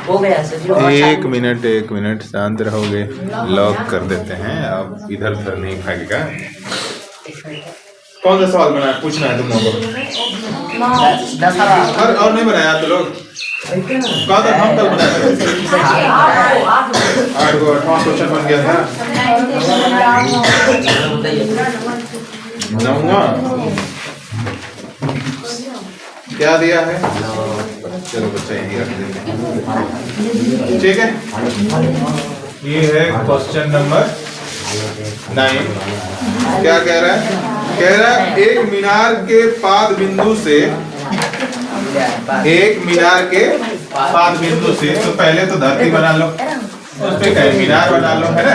हो गया सर। एक मिनट शांत रहोगे, लॉक कर देते हैं। अब इधर उधर नहीं भागेगा। कौन सा सवाल बनाया, पूछना है तुम लोगों को? और नहीं बनाया तो लोग कहा था हम कल बनाया 8 को 8वां क्वेश्चन बन गया था। 9वां क्या दिया है? चलो बच्चा यही रख देते हैं, ठीक है। ये है क्वेश्चन नंबर 9। क्या कह रहा है? कह रहा है एक मीनार के पाद बिंदु से, तो पहले तो धरती बना लो, उस पे क्या मीनार बना लो, है ना।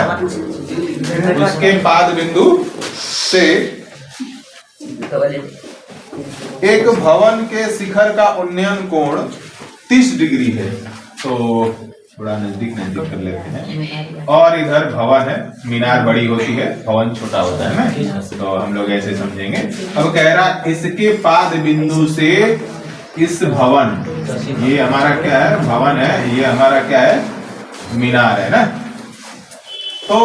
उसके पाद बिंदु से एक भवन के शिखर का उन्नयन कोण 30 डिग्री है। तो थोड़ा नजदीक कर लेते हैं। और इधर भवन है, मीनार बड़ी होती है, भवन छोटा होता है ना, तो हम लोग ऐसे समझेंगे। अब कह रहा इसके पाद बिंदु से इस भवन, ये हमारा क्या है? भवन है। ये हमारा क्या है? मीनार है ना। तो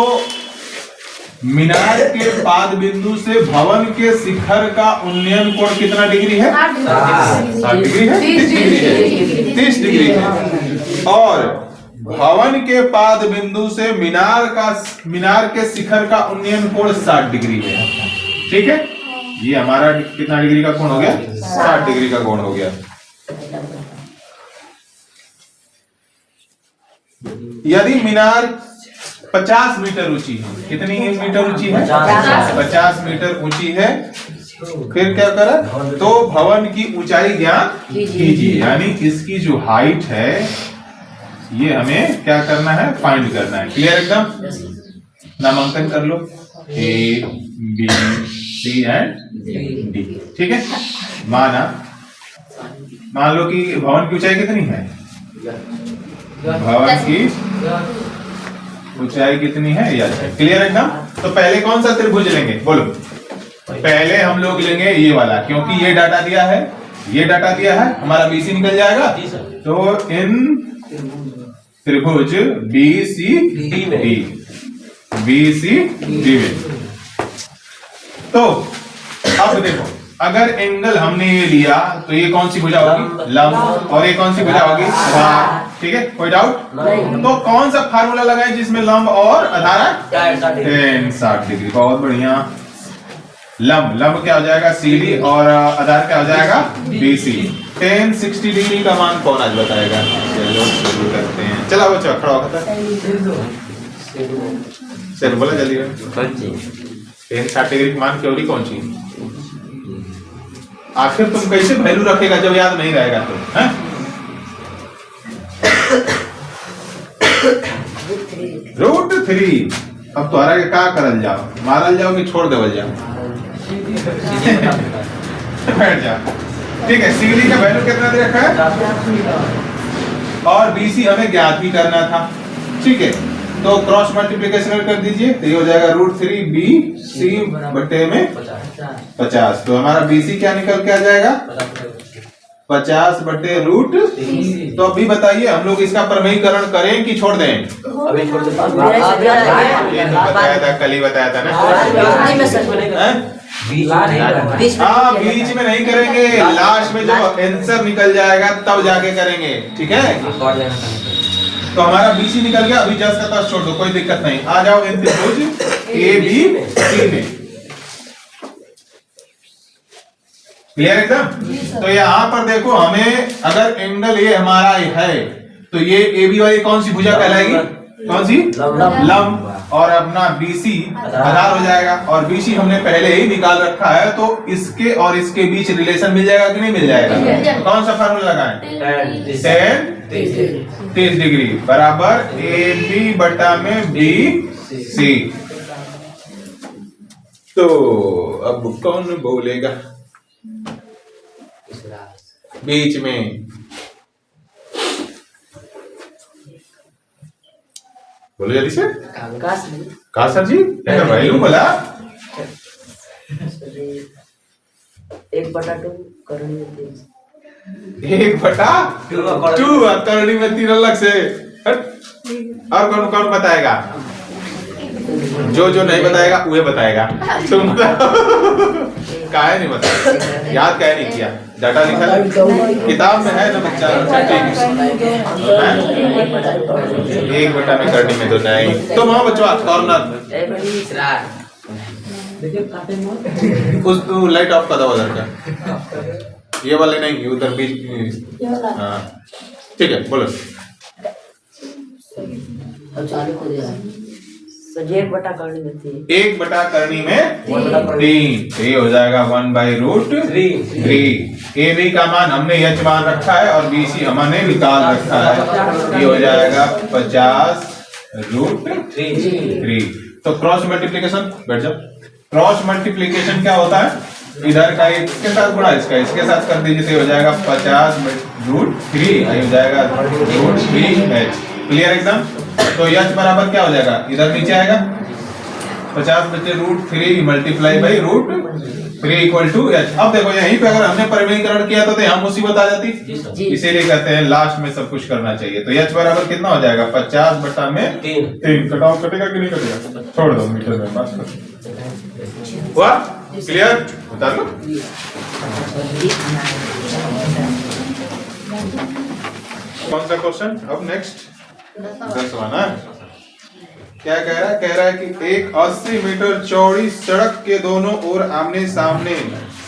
मीनार के पाद बिंदु से भवन के शिखर का उन्नयन कोण कितना डिग्री है? 60 डिग्री है, 30 डिग्री है। और भवन के पाद बिंदु से मीनार के शिखर का उन्नयन कोण 60 डिग्री है, ठीक है। ये हमारा कितना डिग्री का कोण हो गया? 60 डिग्री का कोण हो गया। यदि मीनार 50 मीटर ऊंची है, कितनी मीटर ऊंची है? 50 मीटर ऊंची है। फिर क्या करा? तो भवन की ऊंचाई ज्ञात कीजिए, यानी इसकी जो हाइट है ये हमें क्या करना है? फाइंड करना है। क्लियर एकदम? नामांकन कर लो, A, B, C and D, ठीक है। मान लो कि भवन की ऊंचाई कितनी है? भवन की ऊंचाई कितनी है? यह है। क्लियर एकदम? तो पहले कौन सा त्रिभुज लेंगे? बोलो। पहले हम लोग लेंगे ये वाला, क्योंकि ये डाटा दिया है, ये डाटा दिया है, हमारा BC निकल जाएगा। तो इन त्रिभुज BCD में, तो अब देखो, अगर एंगल हमने ये लिया तो ये कौन सी भुजा होगी? लंब। और ये कौन सी भुजा होगी? आधार। ठीक है, कोई डाउट? तो कौन सा फार्मूला लगाए जिसमें लंब और आधार है? 60 डिग्री। बहुत बढ़िया। लंब क्या हो जाएगा? CD, और आधार क्या हो जाएगा? BC। 60 डिग्री का मान कौन आज बताएगा? चलो शुरू करते हैं। चला बच्चा खड़ा होकर चलो बोला जल्दी। 60 डिग्री का मान क्यों कौन सी? आखिर तुम कैसे वैल्यू रखेगा जब याद नहीं रहेगा तो, हैं? √3। अब तुम्हारा के का करल जाओ? मारल जाओ कि छोड़ देवल जाओ? बैठ जाओ, ठीक है। CD का वैल्यू कितना दे रखा है? और BC हमें ज्ञात भी करना था, ठीक है। तो क्रॉस मल्टीप्लिकेशन कर दीजिए, तो ये हो जाएगा √3BC बटे में 50। तो हमारा BC क्या निकल के आ जाएगा? 50 बटे √3। तो अभी बताइए, हम लोग इसका प्रमेयीकरण करें कि छोड़ दें? अभी छोड़ दें। ये तो बताया था, कल ही बताया था ना। हाँ, बीच में नहीं करेंगे, लास्ट में जब आंसर निकल जाएगा तब जाके करेंगे, ठीक है। तो हमारा BC निकल गया। अभी जस्ट का छोड़ दो, कोई दिक्कत नहीं। आ जाओ इन त्रिभुज ABC में। क्लियर एकदम? तो यहाँ पर देखो, हमें अगर एंगल ये हमारा है तो ये AB वाली कौन सी भुजा कहलाएगी? कौन सी? लंब। और अपना BC आधार हो जाएगा। और BC हमने पहले ही निकाल रखा है, तो इसके और इसके बीच रिलेशन मिल जाएगा कि नहीं मिल जाएगा? तो कौन सा फार्मूला लगाएं? 30 डिग्री बराबर AB बटा में BC। तो अब कौन बोलेगा बीच में? बोलो जल्दी से। कहा सर जी? वैल्यू बोला 1/2 करेंगे। 1/2 करनी में 3 अलग से। और कौन कौन बताएगा? जो नहीं बताएगा वह बताएगा। तुम काहे नहीं बताया? याद काहे नहीं किया? डाटा लिखा किताब में है ना बच्चा? एक बटा में करनी में तो नहीं। तो वहां बच्चा कॉर्नर उस लाइट ऑफ कर दो उधर का, ये वाले नहीं, उधर बीच। हाँ ठीक है, बोलो। एक बटा करनी में 3, ये हो जाएगा 1/√3। ए बी का मान हमने एच मान रखा है और बी सी हमने निकाल रखा है, ये हो जाएगा 50√3। तो क्रॉस मल्टीप्लिकेशन, बैठ जाओ। क्रॉस मल्टीप्लिकेशन क्या होता है? इधर का इसके साथ गुणा इसके साथ कर दीजिए, तो हो जाएगा 50√3, ये हो जाएगा √3h। क्लियर एकदम? तो h बराबर क्या हो जाएगा? इधर नीचे आएगा 50 बचे √3 multiply by √3 equal to h। अब देखो यहीं पे अगर हमने परिमेयीकरण किया तो यहाँ मुसीबत आ जाती, इसीलिए कहते हैं लास्ट में सब कुछ करना चाहिए। तो h बराबर कितना हो जाएगा? 50 बटा में 3। कटाओ, कटेगा कि नहीं कटेगा? छोड़ दो, मीटर में बात करो। हुआ क्लियर? बता लो। कौन सा क्वेश्चन अब नेक्स्ट? 10वां ना। क्या कह रहा है? कह रहा है कि एक 80 मीटर चौड़ी सड़क के दोनों ओर आमने सामने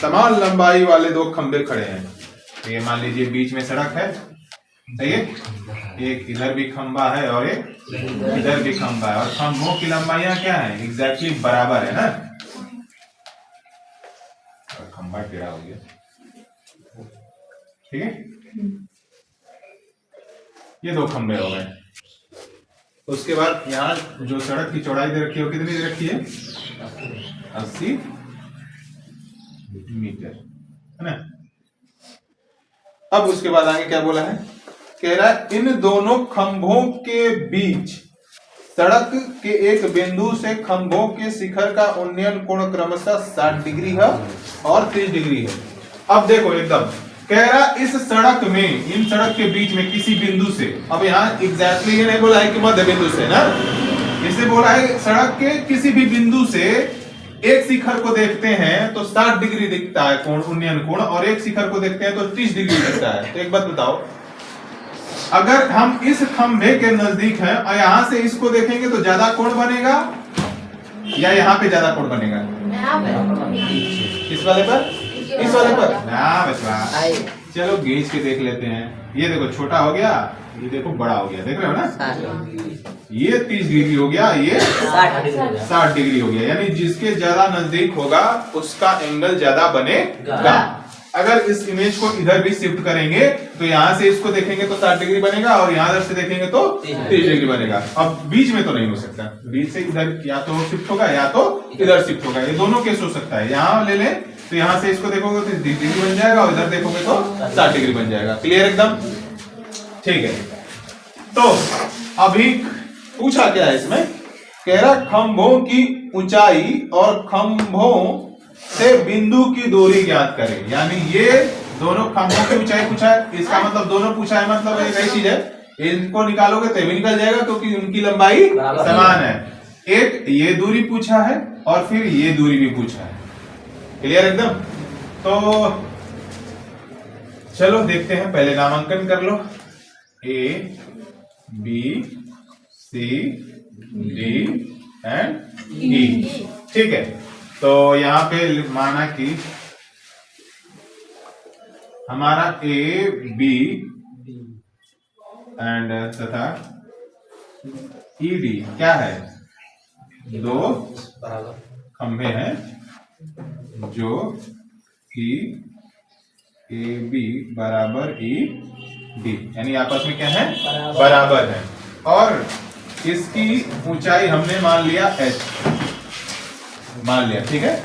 समान लंबाई वाले 2 खंबे खड़े हैं। तो ये मान लीजिए बीच में सड़क है, सही है? एक इधर भी खंबा है और एक इधर भी खंबा है, और खंभों की लंबाइयां क्या है? एग्जैक्टली बराबर है ना। खंबा टेढ़ा हो गया, ठीक है? ये 2 खंबे हो गए। उसके बाद यहाँ जो सड़क की चौड़ाई दे रखी है वो कितनी दे रखी है? 80 मीटर, है ना। अब उसके बाद आगे क्या बोला है? कह रहा है इन दोनों खंभों के बीच सड़क के एक बिंदु से खंभों के शिखर का उन्नयन कोण क्रमशः 60 डिग्री है और 30 डिग्री है। अब देखो एकदम कह रहा इस सड़क में, इन सड़क के बीच में किसी बिंदु से, अब यहाँ एग्जैक्टली ये नहीं बोला है कि मध्य बिंदु से ना, इसे बोला है सड़क के किसी भी बिंदु से एक शिखर को देखते हैं तो 60 डिग्री दिखता है कोण, उन्नयन कोण, और एक शिखर को देखते हैं तो 30 डिग्री दिखता है। तो एक बात बताओ, अगर हम इस खंभे के नजदीक हैं और यहां से इसको देखेंगे तो ज्यादा कोण बनेगा या यहाँ पे ज्यादा कोण बनेगा? इस वाले पर, इस वाले पर ना बचवा। चलो गेज के देख लेते हैं। ये देखो छोटा हो गया, ये देखो बड़ा हो गया, देख रहे हो ना? ये 30 डिग्री हो गया, ये 60 डिग्री हो गया, यानी जिसके ज्यादा नजदीक होगा उसका एंगल ज्यादा बनेगा। अगर इस इमेज को इधर भी शिफ्ट करेंगे तो यहाँ से इसको देखेंगे तो 60 डिग्री बनेगा और यहाँ से देखेंगे तो 30 डिग्री बनेगा। अब बीच में तो नहीं हो सकता, बीच से इधर या तो शिफ्ट होगा या तो इधर शिफ्ट होगा, ये दोनों केस हो सकता है। यहाँ ले लें तो यहाँ से इसको देखोगे तो 30 डिग्री बन जाएगा और इधर देखोगे तो 60 डिग्री बन जाएगा। क्लियर एकदम? ठीक है। तो अभी पूछा क्या है इसमें? कह रहा खंभों की ऊंचाई और खंभों से बिंदु की दूरी ज्ञात करें। यानी ये दोनों खंभों की ऊंचाई पूछा है, इसका मतलब दोनों पूछा है, मतलब एक ही चीज है। इनको निकालोगे तो भी निकल जाएगा क्योंकि उनकी लंबाई समान है। एक ये दूरी पूछा है और फिर ये दूरी भी पूछा है। क्लियर एकदम? तो चलो देखते हैं, पहले नामांकन कर लो। A B C D and E, ठीक है। तो यहाँ पे माना कि हमारा ए बी एंड तथा ई डी क्या है? 2 खंभे हैं जो कि ए बी बराबर ई डी, यानी आपस में क्या है? बराबर है। और इसकी ऊंचाई हमने मान लिया h, मान लिया, ठीक है।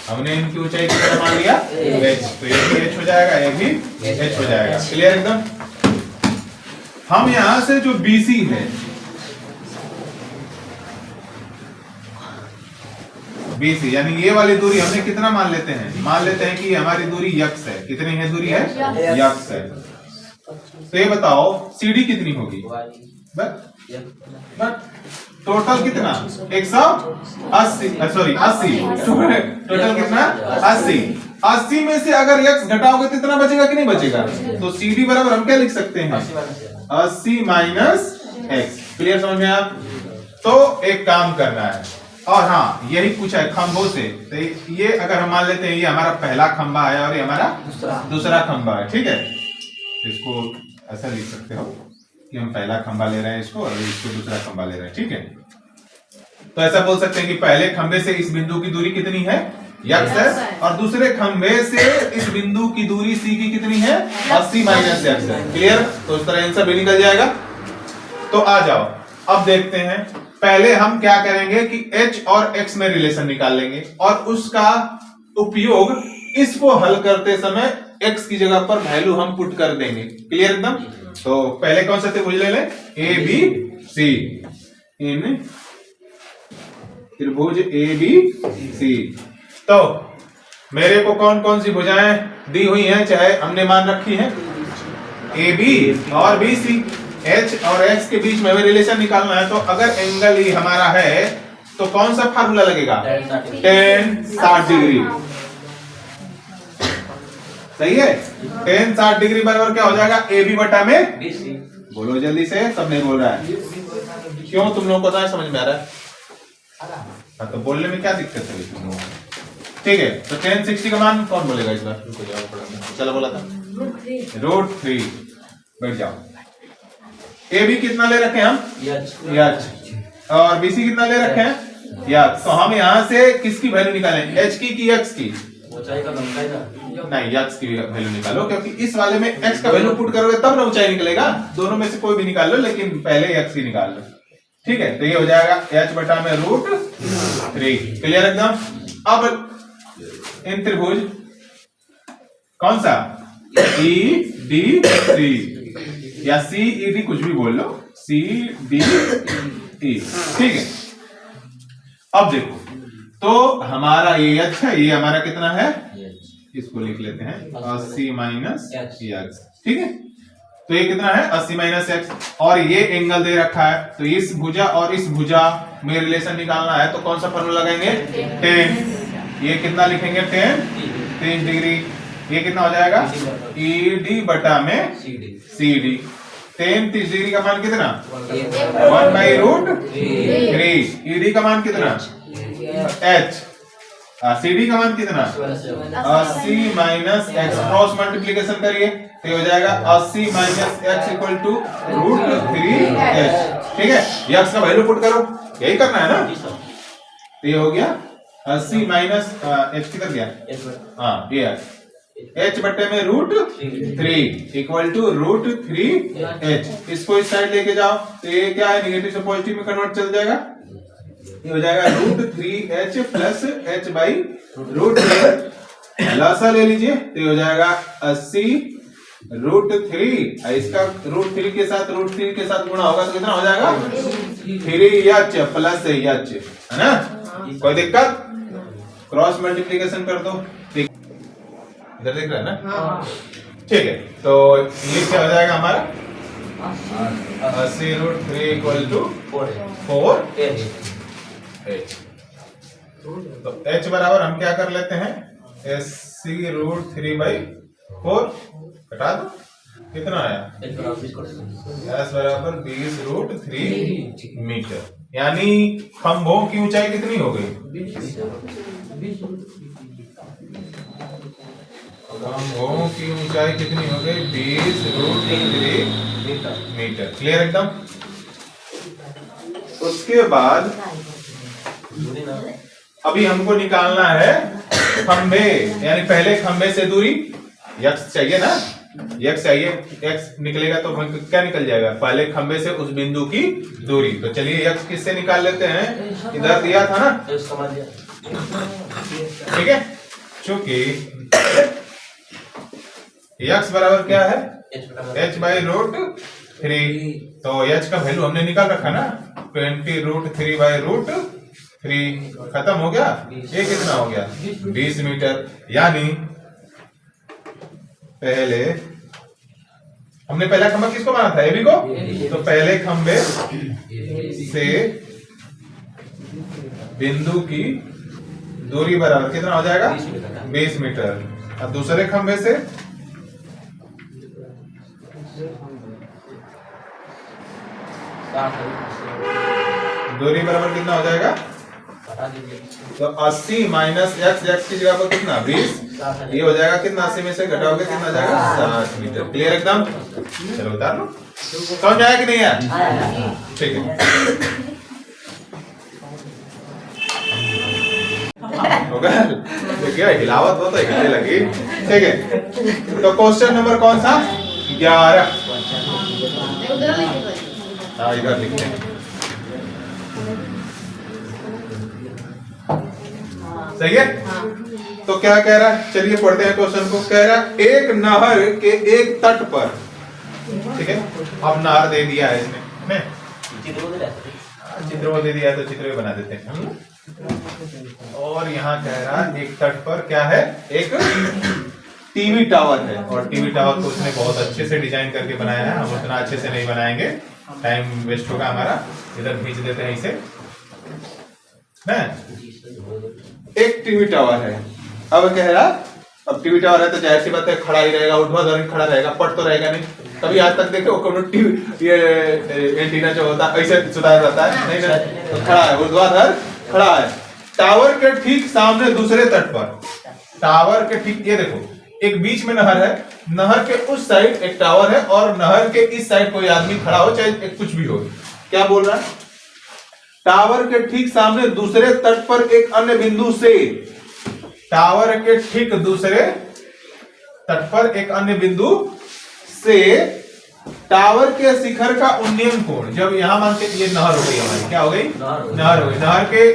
हमने इनकी ऊंचाई कितना मान लिया? h। तो ये भी h हो जाएगा, ये भी h हो जाएगा। क्लियर एकदम? हम यहां से जो BC है BC, यानी ये वाली दूरी हमने कितना मान लेते हैं? मान लेते हैं कि ये हमारी दूरी यक्स है। कितनी है दूरी है? यक्स है। तो ये बताओ CD कितनी होगी? बस टोटल कितना? 180, सॉरी 80। टोटल कितना? 80। 80 में से अगर x घटाओगे तो इतना बचेगा कि नहीं बचेगा? तो CD बराबर हम क्या लिख सकते हैं? 80 माइनस x। क्लियर समझ में आप? तो एक काम करना है, और हाँ यही पूछा है खंभों से। तो ये अगर हम मान लेते हैं ये हमारा पहला खंभा है और ये हमारा दूसरा खंभा है, ठीक है? इसको ऐसा लिख सकते हो कि हम पहला खंभा ले रहे हैं इसको, और इसको दूसरा खंभा ले रहे हैं, ठीक है? तो ऐसा बोल सकते हैं कि पहले खंभे से इस बिंदु की दूरी कितनी है? यक्स है, और दूसरे खंभे से इस बिंदु की दूरी C की कितनी है? 80 माइनस यक्स है। क्लियर? तो इस तरह आंसर भी निकल जाएगा। तो आ जाओ, अब देखते हैं। पहले हम क्या करेंगे कि h और x में रिलेशन निकाल लेंगे, और उसका उपयोग इसको हल करते समय x की जगह पर वैल्यू हम पुट कर देंगे। क्लियर एकदम? तो पहले कौन सा त्रिभुज ले लें? ABC। इन त्रिभुज ABC। तो मेरे को कौन कौन सी भुजाएं दी हुई हैं, चाहे हमने मान रखी है AB और BC। H और X के बीच में हमें रिलेशन निकालना है। तो अगर एंगल ही हमारा है तो कौन सा फार्मूला लगेगा? tan 60 degree. सही है? tan 60 डिग्री बराबर क्या हो जाएगा? AB बटा में BC। बोलो जल्दी से, सब नहीं बोल रहा है। क्यों? तुम लोगों को तो समझ में आ रहा है? हाँ, तो बोलने में क्या दिक्कत है तुम लोगों को? ठीक है, तो tan 60 का मान कौन बोलेगा इस बार? चलो बोला था √3। बैठ जाओ। AB कितना ले रखे हैं हम? यच। और BC कितना ले रखे हैं? यच। तो हम यहाँ से किसकी वैल्यू निकालें? H की कि X की? ऊंचाई का लंबाई का नहीं, यक्स की वैल्यू निकालो, क्योंकि इस वाले में x का वैल्यू पुट करोगे तब ना ऊंचाई निकलेगा। दोनों में से कोई भी निकाल लो, लेकिन पहले x की निकाल लो। ठीक है, तो ये हो जाएगा h बटा में √3। क्लियर एकदम? अब इन त्रिभुज कौन सा? EDC या CED, कुछ भी बोल लो, CDE। ठीक है, अब देखो, तो हमारा ये h है, ये हमारा कितना है? इसको लिख लेते हैं 80 माइनस x। ठीक है, तो ये कितना है? 80 माइनस x। और ये एंगल दे रखा है, तो इस भुजा और इस भुजा में रिलेशन निकालना है, तो कौन सा फॉर्मूला लगाएंगे? tan। ये कितना लिखेंगे? tan 30 degree. ये कितना हो जाएगा? ED बटा में CD। tan 30 डिग्री का मान कितना? 1/√3। ED का मान कितना? h। CD का मान कितना? 80 माइनस x। क्रॉस मल्टीप्लीकेशन करिए तो ये हो जाएगा 80 minus x equal to √3h। ठीक है, ये x का वैल्यू पुट करो, यही करना है ना? तो ये हो गया 80 माइनस h किधर गया? हाँ, ये h बटे में √3 इक्वल टू √3h। इसको इस साइड लेके जाओ तो ये क्या है? निगेटिव से पॉजिटिव में कन्वर्ट चल जाएगा। ये हो जाएगा √3h plus h by √3। Lasa ले लीजिए तो ये हो जाएगा 80 √3। इसका √3 के साथ गुणा होगा तो कितना हो जाएगा? 3h प्लस h, है ना? कोई दिक्कत? क्रॉस मल्टीप्लीकेशन कर दो। इधर देख रहा है ना? ठीक है, तो ये क्या हो जाएगा हमारा? 80 √3 इक्वल टू 4h। तो h बराबर हम क्या कर लेते हैं? 80 √3/4 घटा दो, कितना आया? s बराबर 20 √3 मीटर। यानी खंभों की ऊंचाई कितनी हो गई? खंभों की ऊंचाई कितनी हो गई? 20 √3 मीटर। क्लियर एकदम? उसके बाद अभी हमको निकालना है खंभे, यानी पहले खंभे से दूरी x चाहिए ना? x चाहिए, x निकलेगा तो क्या निकल जाएगा? पहले खंभे से उस बिंदु की दूरी। तो चलिए x किससे निकाल लेते हैं? इधर दिया था ना? ठीक है, चूंकि x बराबर क्या है? h by √3। तो h का वैल्यू हमने निकाल रखा ना? 20 √3/√3। 3 खत्म हो गया। ये कितना हो गया 20 मीटर। यानी पहले हमने पहला खंबा किसको माना था एबी को, तो पहले खंबे से बिंदु की दूरी बराबर कितना हो जाएगा 20 मीटर। अब दूसरे खंबे से दूरी बराबर कितना हो जाएगा, तो 80 माइनस x की जगह पर कितना 20, ये हो जाएगा कितना 80 में से घटाओगे कितना जाएगा 60 मीटर। क्लियर एकदम। चलो उतार लो। समझ आया कि नहीं आया? ठीक है होगा। देखिए हिलावत हो तो हिलने लगी। ठीक है तो क्वेश्चन नंबर कौन सा 11। हाँ इधर लिखते हैं। सही है। तो क्या कह रहा है, चलिए पढ़ते हैं क्वेश्चन को। कह रहा है एक नहर के एक तट पर, ठीक है अब नहर दे दिया है इसने, चित्र दे दिया है तो चित्र बना देते हैं। और यहाँ कह रहा है एक तट पर क्या है, एक टीवी टावर है। और टीवी टावर को उसने बहुत अच्छे से डिजाइन करके बनाया है। हम उतना अच्छे से नहीं बनाएंगे, टाइम वेस्ट होगा हमारा। इधर खींच देते हैं इसे। एक टीवी टावर है। अब कह रहा अब टीवी टावर है तो जाहिर सी बात है खड़ा ही रहेगा, ऊर्ध्वाधर खड़ा रहेगा, पट तो रहेगा नहीं। कभी आज तक देखे वो टीवी ये एंटीना जो होता है ऐसे सुधार रहता है नहीं ना, तो खड़ा है ऊर्ध्वाधर खड़ा है। टावर के ठीक सामने दूसरे तट पर, टावर के ठीक ये देखो एक बीच में नहर है, नहर के उस साइड एक टावर है और नहर के इस साइड कोई आदमी खड़ा हो चाहे कुछ भी हो। क्या बोल रहा है, टावर के ठीक सामने दूसरे तट पर एक अन्य बिंदु से, टावर के ठीक दूसरे तट पर एक अन्य बिंदु से टावर के शिखर का उन्नयन कोण, जब यहां मानते ये नहर हो गई हमारी, क्या हो गई नहर हो गई, नहर के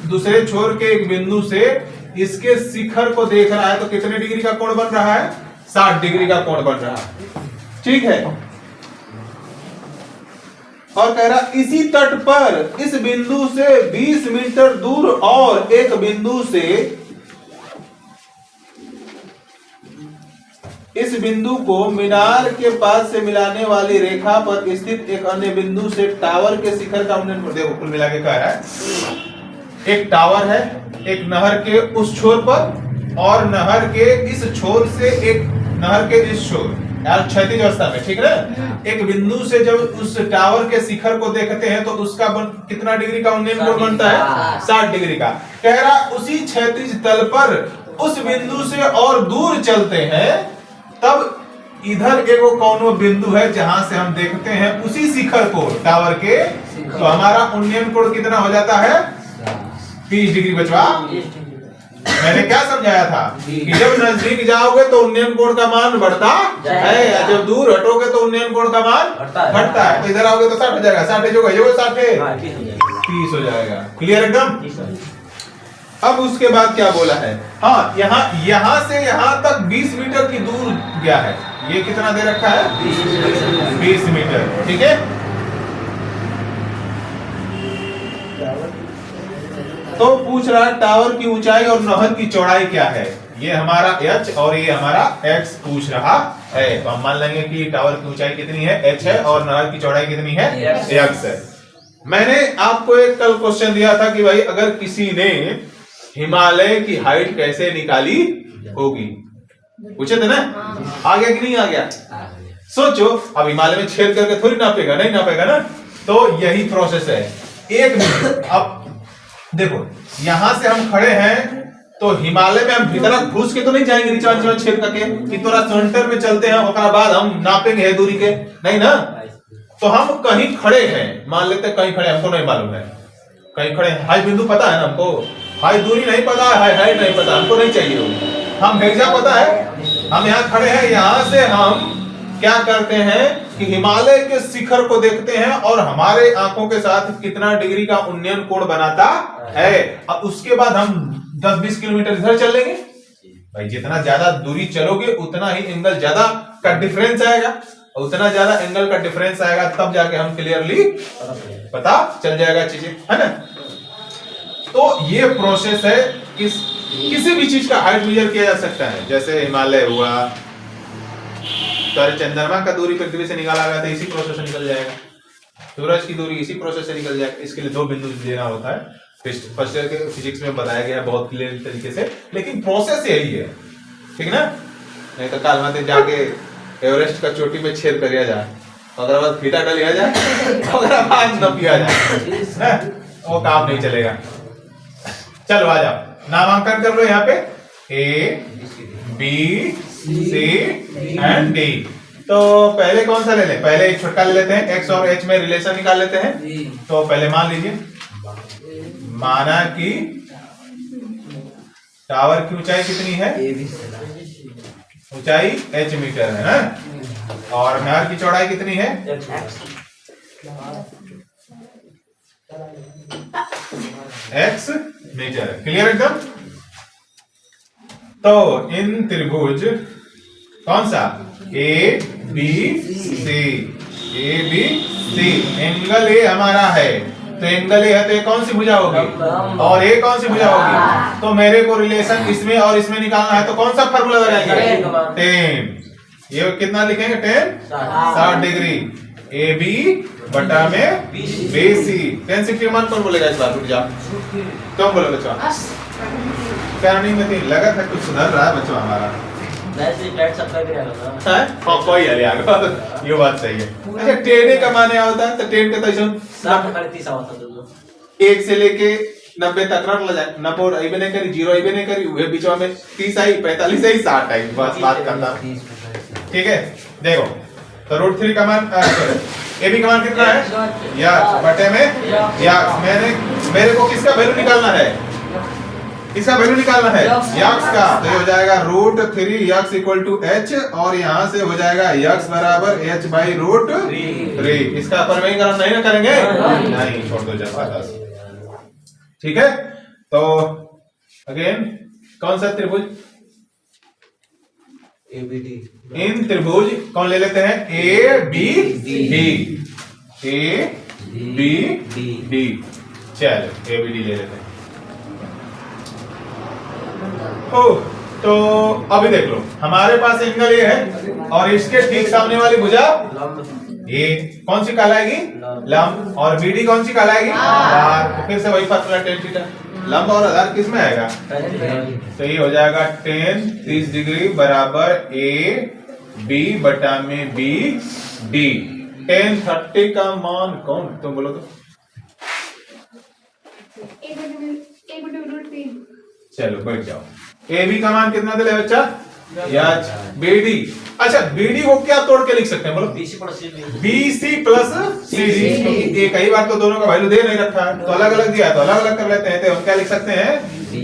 दूसरे छोर के एक बिंदु से इसके शिखर को देख रहा है तो कितने डिग्री का कोण बन रहा है 60 डिग्री का कोण बन रहा है। ठीक है और कह रहा इसी तट पर इस बिंदु से 20 मीटर दूर और एक बिंदु से, इस बिंदु को मीनार के पास से मिलाने वाली रेखा पर स्थित एक अन्य बिंदु से टावर के शिखर का उन्नयन। देखो कुल मिला के कह रहा है एक टावर है एक नहर के उस छोर पर और नहर के इस छोर से एक नहर के इस छोर यार क्षैतिज अवस्था में, ठीक है एक बिंदु से जब उस टावर के शिखर को देखते हैं तो उसका कितना डिग्री का उन्नयन कोण बनता है 60 डिग्री का। कह रहा उसी क्षैतिज तल पर उस बिंदु से और दूर चलते हैं तब इधर एक कौनो बिंदु है जहां से हम देखते हैं उसी शिखर को टावर के, तो हमारा उन्नयन कोण कितना हो जाता है 30 डिग्री बचवा। मैंने क्या समझाया था कि जब नजदीक जाओगे तो उन्नयन कोण का मान बढ़ता है, जब दूर हटोगे तो उन्नयन कोण का मान घटता है। तो इधर आओगे तो 60 हो जाएगा, 60 जो है 60 30 हो जाएगा। क्लियर एकदम। अब उसके बाद क्या बोला है, हाँ यहां से यहां तक 20 मीटर की दूर गया है, ये कितना दे रखा है 20 मीटर। ठीक है तो पूछ रहा है टावर की ऊंचाई और नहर की चौड़ाई क्या है। ये हमारा h और ये हमारा x पूछ रहा है। तो हम मान लेंगे कि टावर की ऊंचाई कितनी है h है और नहर की चौड़ाई कितनी है x है। मैंने आपको एक कल क्वेश्चन दिया था कि भाई अगर किसी ने हिमालय की हाइट कैसे निकाली होगी, पूछे थे ना, आ गया कि नहीं आ गया। सोचो अब हिमालय में छेद करके थोड़ी नापेगा, नहीं नापेगा ना, तो यही प्रोसेस है। एक मिनट अब देखो यहां से हम खड़े हैं तो हिमालय में हम भीतर घुस के तो नहीं जाएंगे नीचे छेद करके कि थोड़ा सेंटर में चलते हैं और बाद हम नापेंगे दूरी के, नहीं ना। तो हम कहीं खड़े हैं, मान लेते हैं कहीं खड़े, हमको नहीं मालूम है कहीं खड़े हैं, हाई बिंदु पता है ना हमको, हाई दूरी नहीं पता है, हाई नहीं पता, हमको नहीं चाहिए, हम भेजा पता है। हम यहाँ खड़े हैं, यहाँ से हम क्या करते हैं कि हिमालय के शिखर को देखते हैं और हमारे आंखों के साथ कितना डिग्री का उन्नयन कोण बनाता है। अब उसके बाद हम 10-20 किलोमीटर इधर चल लेंगे। भाई जितना ज्यादा दूरी चलोगे उतना ही एंगल ज्यादा का डिफरेंस आएगा, उतना ज्यादा एंगल का डिफरेंस आएगा तब जाके हम क्लियरली पता चल जाएगा चीजें, है ना। तो ये प्रोसेस है, किसी भी चीज का हाइट मेजर किया जा सकता है, जैसे हिमालय हुआ, तो अरे चंद्रमा का दूरी पृथ्वी से निकाला गया था, इसी प्रोसेस से निकल जाएगा। सूरज की दूरी इसी प्रोसेस से निकल जाएगा। इसके लिए दो बिंदु देना होता है, फर्स्ट ईयर के फिजिक्स में बताया गया है बहुत क्लियर तरीके से, लेकिन प्रोसेस यही है, ठीक ना। नहीं तो काल माते जाके एवरेस्ट का चोटी पे छेद करिया जाए, अगर बाद फीता डालिया जाए, अगर आज न पिया जाए, वो काम नहीं चलेगा। चलो आ जाओ, नामांकन कर लो यहाँ पे A B C and D. तो पहले कौन सा ले लें? पहले एक छोटा ले लेते हैं, एक्स और एच में रिलेशन निकाल लेते हैं। तो पहले मान लीजिए, माना कि टावर की ऊंचाई कितनी है? ऊंचाई h मीटर है ना, और नहर की चौड़ाई कितनी है? x metre. क्लियर एकदम। तो इन त्रिभुज कौन सा? ए बी सी, एंगल ए हमारा है, तो एंगल ए है तो ये कौन सी भुजा होगी? और ये कौन सी भुजा होगी? तो मेरे को रिलेशन इसमें और इसमें निकालना है, तो कौन सा फॉर्मूला लगाएंगे? 10। ये कितना लिखेंगे? 10 60 डिग्री ए बी बटा में बी सी। 1060 मान कौन बोलेगा इस बार? रुक जा, तुम बोलो बच्चों। क्या नहीं में थी, लगा था कुछ सुधर रहा है बच्चों हमारा। वैसे डेट सप्लाई भी आएगा है हाँ, कोई हले आएगा, ये बात सही है। अच्छा, 10 का माने होता है, तो 10 का तो ऐसा 60 होता है, 1 से लेके 90 तक रख ल जाए, 90 आई भी नहीं करी, 0 आई भी नहीं करी, वे बीच में 30 आई, 45 आई, 60 आई, बस बात करता। ठीक है, देखो तो √3 का मान ए बी का मान कितना है? यक्स बटे में यक्स। मेरे को किसका वैल्यू निकालना है? इसका वैल्यू निकालना है यक्स का, तो ये हो जाएगा √3 यक्स इक्वल टू एच, और यहाँ से हो जाएगा यक्स बराबर एच बाई √3। इसका परमेयीकरण नहीं ना करेंगे? नहीं, छोड़ दो जैसा बस। ठीक है, तो अगेन कौन सा त्रिभुज? एबीडी। इन त्रिभुज कौन ले लेते हैं? A B D, A B D. चलो ए बी डी ले लेते हैं। ओह, तो अभी देख लो, हमारे पास एंगल ये है, और इसके ठीक सामने वाली भुजा ये कौन सी कहलाएगी? लंब। और बीडी कौन सी कहलाएगी? आधार। तो फिर से वही फॉर्मूला tan थीटा, लंब और आधार किस में आएगा? तो ये हो जाएगा tan 30 डिग्री बराबर ए बी बटा में बी डी। tan 30 का मान कौन, तुम बोलो तो। चलो बैठ जाओ। ए बी का मान कितना दिले बच्चा? यच। बी डी, अच्छा बी डी को क्या तोड़ के लिख सकते हैं? बोलो। B C plus C D. कई बार तो दोनों का वैल्यू दे नहीं रखा है, तो अलग अलग दिया है, तो अलग अलग कर लेते हैं। तो हम क्या लिख सकते हैं?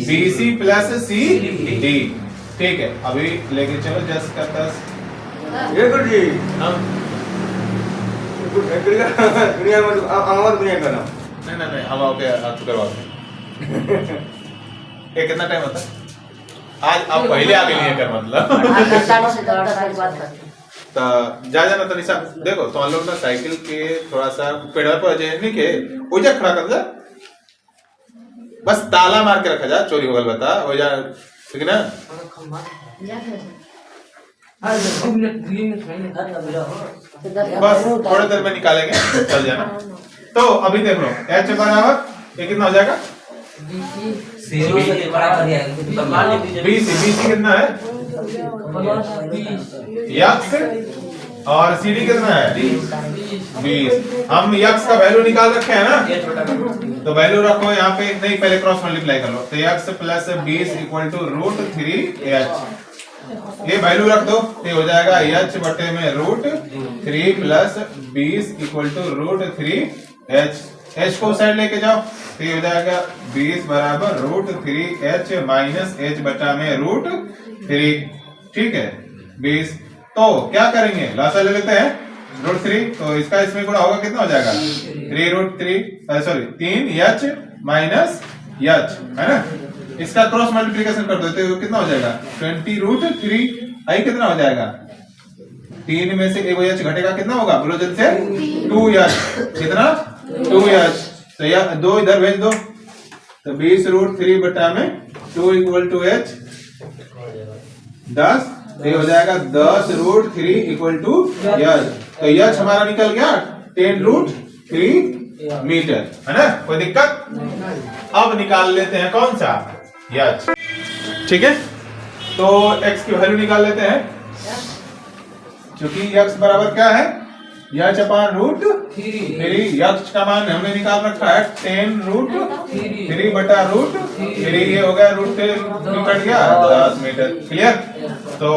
B C plus C D. ठीक है, अभी लेके चलो जस्ट करता ये गुड जी हम दुनिया में आवाज दुनिया का नाम नहीं हम ओके आप करवाते हैं। ये कितना टाइम होता है? आज आप पहले आगे लिए कर मतलब तो जा जाना तो निशा देखो तो हम लोग ना साइकिल के थोड़ा सा पेड़ पर नहीं के उजा खड़ा कर जा, बस ताला मार के रखा जा, चोरी होगल बता हो जा, ठीक है ना। बस थोड़ी देर में निकालेंगे, चल जाना। तो अभी देख लो एच बराबर ये कितना हो जाएगा? बीसी कितना है? यक्स, और सीडी कितना है? 20। हम यक्स का वैल्यू निकाल रखे हैं ना, तो वैल्यू रखो यहाँ पे, नहीं पहले क्रॉस मल्टीप्लाई कर लो। तो x plus 20 equal to √3h। ये वैल्यू रख दो, ये हो जाएगा h बटे में √3 plus 20 equal to √3h। h को साइड लेके जाओ, तो ये हो जाएगा 20 बराबर √3h माइनस h बटा में √3। ठीक है 20। तो क्या करेंगे? लासा ले लेते हैं √3, तो इसका इसमें गुणा होगा, कितना हो जाएगा? 3h माइनस h है ना। इसका क्रॉस मल्टीप्लिकेशन कर दो तो कितना हो जाएगा? 20√3 आई कितना हो जाएगा? 3 में से एक h घटेगा, कितना होगा बोलो जल्दी से? 2h। कितना? 2h। तो या 2 इधर भेज दो, तो 20√3 बटा में 2 इक्वल टू h 10, ये हो जाएगा 10√3 इक्वल टू h। तो h हमारा निकल गया 10√3 मीटर, है ना? कोई दिक्कत? अब निकाल लेते हैं कौन सा h, ठीक है? तो x की वैल्यू निकाल लेते हैं, क्योंकि x बराबर क्या है, h/√3। x का मान हमने निकाल रखा है 10√3 बटा √3, ये हो गया √3 कट गया 10 मीटर। क्लियर? तो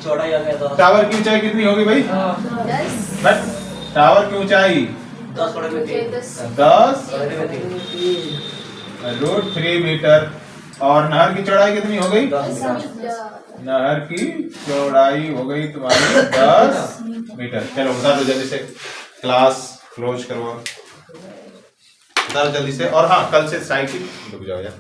चौड़ाई आ गया था टावर की ऊंचाई कितनी होगी भाई? 10 बस टावर की ऊंचाई 10/3 √3 मीटर, और नहर की चौड़ाई कितनी हो गई? 10 नहर की चौड़ाई हो गई तुम्हारी 10 मीटर। चलो बता दो जल्दी से, क्लास क्लोज करवा, बता दो जल्दी से। और हाँ, कल से साइकिल रुक जाओ यार।